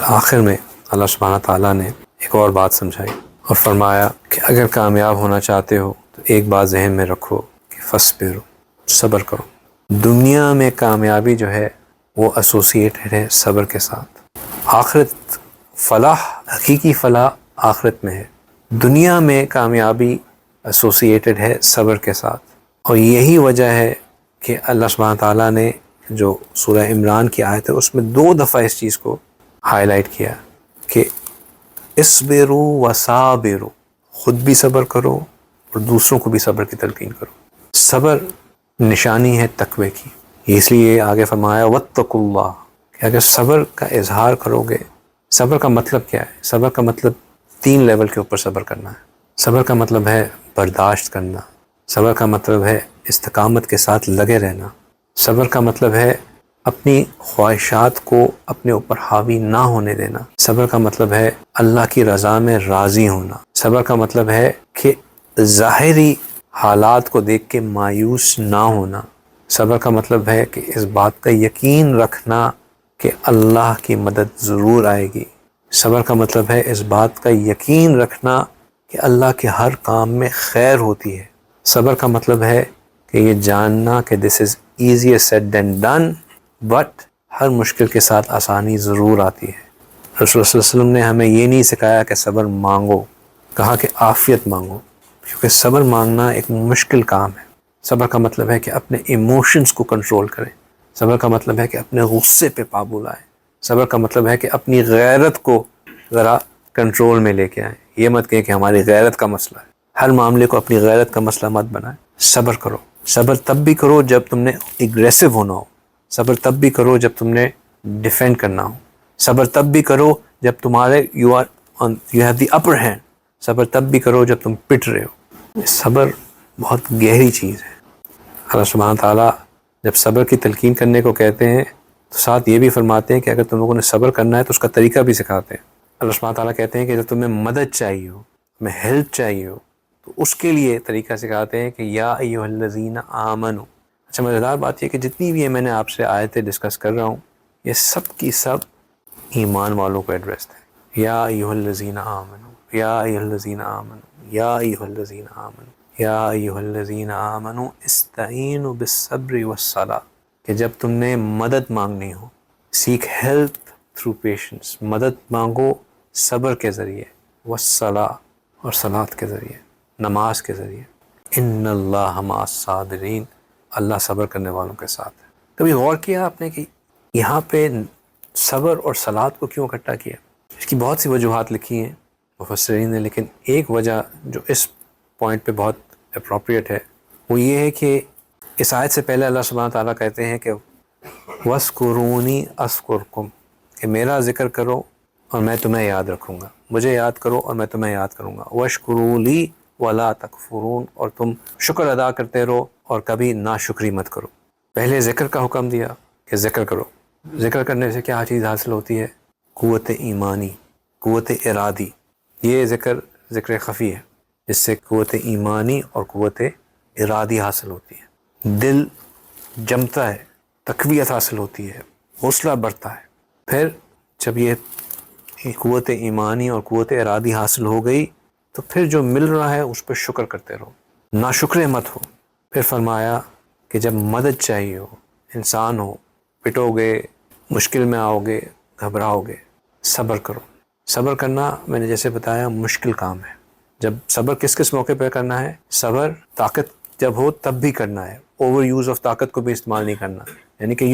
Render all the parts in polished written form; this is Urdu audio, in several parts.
آخر میں اللہ سبحانہ تعالیٰ نے ایک اور بات سمجھائی اور فرمایا کہ اگر کامیاب ہونا چاہتے ہو تو ایک بات ذہن میں رکھو کہ فصبرو، صبر کرو۔ دنیا میں کامیابی جو ہے وہ ایسوسیٹڈ ہے صبر کے ساتھ۔ آخرت فلاح، حقیقی فلاح آخرت میں ہے۔ دنیا میں کامیابی ایسوسیٹڈ ہے صبر کے ساتھ، اور یہی وجہ ہے کہ اللہ سبحانہ تعالیٰ نے جو سورہ عمران کی آیت ہے اس میں 2 دفعہ اس چیز کو ہائی لائٹ کیا کہ اصبروا وصابروا، خود بھی صبر کرو اور دوسروں کو بھی صبر کی تلقین کرو۔ صبر نشانی ہے تقوی کی، اس لیے آگے فرمایا واتقوا اللہ، کہ اگر صبر کا اظہار کرو گے۔ صبر کا مطلب کیا ہے؟ صبر کا مطلب 3 لیول کے اوپر صبر کرنا ہے۔ صبر کا مطلب ہے برداشت کرنا، صبر کا مطلب ہے استقامت کے ساتھ لگے رہنا، صبر کا مطلب ہے اپنی خواہشات کو اپنے اوپر حاوی نہ ہونے دینا، صبر کا مطلب ہے اللہ کی رضا میں راضی ہونا، صبر کا مطلب ہے کہ ظاہری حالات کو دیکھ کے مایوس نہ ہونا، صبر کا مطلب ہے کہ اس بات کا یقین رکھنا کہ اللہ کی مدد ضرور آئے گی، صبر کا مطلب ہے اس بات کا یقین رکھنا کہ اللہ کے ہر کام میں خیر ہوتی ہے، صبر کا مطلب ہے کہ یہ جاننا کہ this is easier said than done, but ہر مشکل کے ساتھ آسانی ضرور آتی ہے۔ رسول صلی اللہ علیہ وسلم نے ہمیں یہ نہیں سکھایا کہ صبر مانگو، کہا کہ عافیت مانگو، کیونکہ صبر مانگنا ایک مشکل کام ہے۔ صبر کا مطلب ہے کہ اپنے ایموشنز کو کنٹرول کریں، صبر کا مطلب ہے کہ اپنے غصے پہ قابو لائیں، صبر کا مطلب ہے کہ اپنی غیرت کو ذرا کنٹرول میں لے کے آئیں۔ یہ مت کہیں کہ ہماری غیرت کا مسئلہ ہے، ہر معاملے کو اپنی غیرت کا مسئلہ مت بنائیں۔ صبر کرو، صبر تب بھی کرو جب تم نے اگریسو ہونا ہو، صبر تب بھی کرو جب تم نے ڈیفینڈ کرنا ہو، صبر تب بھی کرو جب تمہارے you have the upper hand, صبر تب بھی کرو جب تم پٹ رہے ہو۔ صبر بہت گہری چیز ہے۔ اللہ سبحانہ تعالیٰ جب صبر کی تلقین کرنے کو کہتے ہیں تو ساتھ یہ بھی فرماتے ہیں کہ اگر تم لوگوں نے صبر کرنا ہے تو اس کا طریقہ بھی سکھاتے ہیں۔ اللہ سبحانہ تعالیٰ کہتے ہیں کہ جب تمہیں مدد چاہیے ہو، تمہیں ہیلپ چاہیے ہو، تو اس کے لیے طریقہ سکھاتے ہیں کہ یا ایھا الذین آمنوا۔ اچھا مزیدار بات یہ کہ جتنی بھی میں نے آپ سے آیتیں ڈسکس کر رہا ہوں یہ سب کی سب ایمان والوں کو ایڈریس ہے۔ یا ایھا الذین آمنوا، یا ایھا الذین آمنوا، یا ایھا الذین آمنوا، یا ایھا الذین آمنوا استعینوا بالصبر والصلاۃ، کہ جب تم نے مدد مانگنی ہو، سیک ہیلپ تھرو پیشنس، مدد مانگو صبر کے ذریعے، والصلاۃ، اور صلاۃ کے ذریعے، نماز کے ذریعے۔ ان اللہ مع الصابرین، اللہ صبر کرنے والوں کے ساتھ ہے۔ کبھی غور کیا آپ نے کہ یہاں پہ صبر اور صلاۃ کو کیوں اکٹھا کیا؟ اس کی بہت سی وجوہات لکھی ہیں مفسرین نے، لیکن ایک وجہ جو اس پوائنٹ پہ بہت اپروپریٹ ہے وہ یہ ہے کہ اس آیت سے پہلے اللہ سبحانہ تعالیٰ کہتے ہیں کہ وَاذْكُرُونِی أَذْكُرْكُمْ، کہ میرا ذکر کرو اور میں تمہیں یاد رکھوں گا، مجھے یاد کرو اور میں تمہیں یاد کروں گا، وَاشْكُرُوا لِی وَلَا تَکْفُرُونَ، اور تم شکر ادا کرتے رہو اور کبھی ناشکری مت کرو۔ پہلے ذکر کا حکم دیا کہ ذکر کرو، ذکر کرنے سے کیا چیز حاصل ہوتی ہے؟ قوت ایمانی، قوت ارادی۔ یہ ذکر خفی ہے جس سے قوت ایمانی اور قوت ارادی حاصل ہوتی ہے، دل جمتا ہے، تقویت حاصل ہوتی ہے، حوصلہ بڑھتا ہے۔ پھر جب یہ قوت ایمانی اور قوت ارادی حاصل ہو گئی تو پھر جو مل رہا ہے اس پہ شکر کرتے رہو، ناشکرے مت ہو۔ پھر فرمایا کہ جب مدد چاہیے ہو، انسان ہو، پٹو گے، مشکل میں آؤ گے، گھبراؤ گے، صبر کرو۔ صبر کرنا میں نے جیسے بتایا مشکل کام ہے۔ جب صبر کس موقع پہ کرنا ہے؟ صبر طاقت جب ہو تب بھی کرنا ہے، اوور یوز آف طاقت کو بھی استعمال نہیں کرنا، یعنی کہ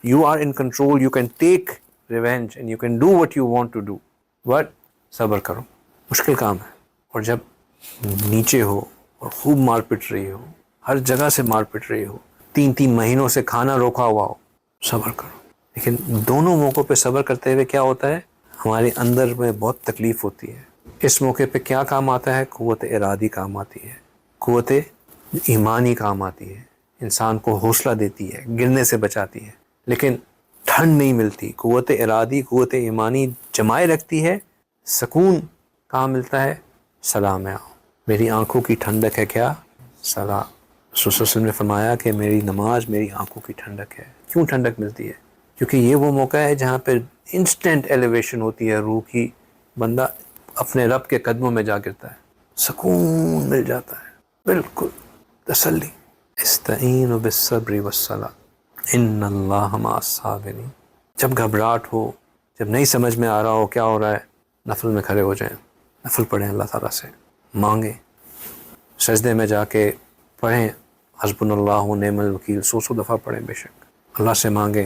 you are in control, you can take revenge and you can do what you want to do, but صبر کرو، مشکل کام ہے۔ اور جب نیچے ہو اور خوب مار پٹ رہی ہو، ہر جگہ سے مار پٹ رہی ہو، 3 مہینوں سے کھانا روکا ہوا ہو، صبر کرو۔ لیکن دونوں موقعوں پہ صبر کرتے ہوئے کیا ہوتا ہے؟ ہمارے اندر میں بہت تکلیف ہوتی ہے۔ اس موقع پہ کیا کام آتا ہے؟ قوت ارادی کام آتی ہے، قوت ایمانی کام آتی ہے، انسان کو حوصلہ دیتی ہے، گرنے سے بچاتی ہے۔ لیکن ٹھنڈ نہیں ملتی، قوت ارادی قوت ایمانی جمائے رکھتی ہے، سکون کہاں ملتا ہے؟ صلاح میں آؤ۔ میری آنکھوں کی ٹھنڈک ہے کیا؟ صلاح۔ رسول صلی اللہ علیہ وسلم نے فرمایا کہ میری نماز میری آنکھوں کی ٹھنڈک ہے۔ کیوں ٹھنڈک ملتی ہے؟ کیونکہ یہ وہ موقع ہے جہاں پہ انسٹنٹ ایلیویشن ہوتی ہے روح کی، بندہ اپنے رب کے قدموں میں جا گرتا ہے، سکون مل جاتا ہے، بالکل تسلی۔ استعینوا بالصبر والصلاۃ ان اللہ مع الصابرین۔ جب گھبراہٹ ہو، جب نہیں سمجھ میں آ رہا ہو کیا ہو رہا ہے، نفل میں کھڑے ہو جائیں، نفل پڑھیں، اللہ تعالیٰ سے مانگیں، سجدے میں جا کے پڑھیں حسبنا اللہ و نعم الوکیل، 100 دفعہ پڑھیں، بے شک اللہ سے مانگیں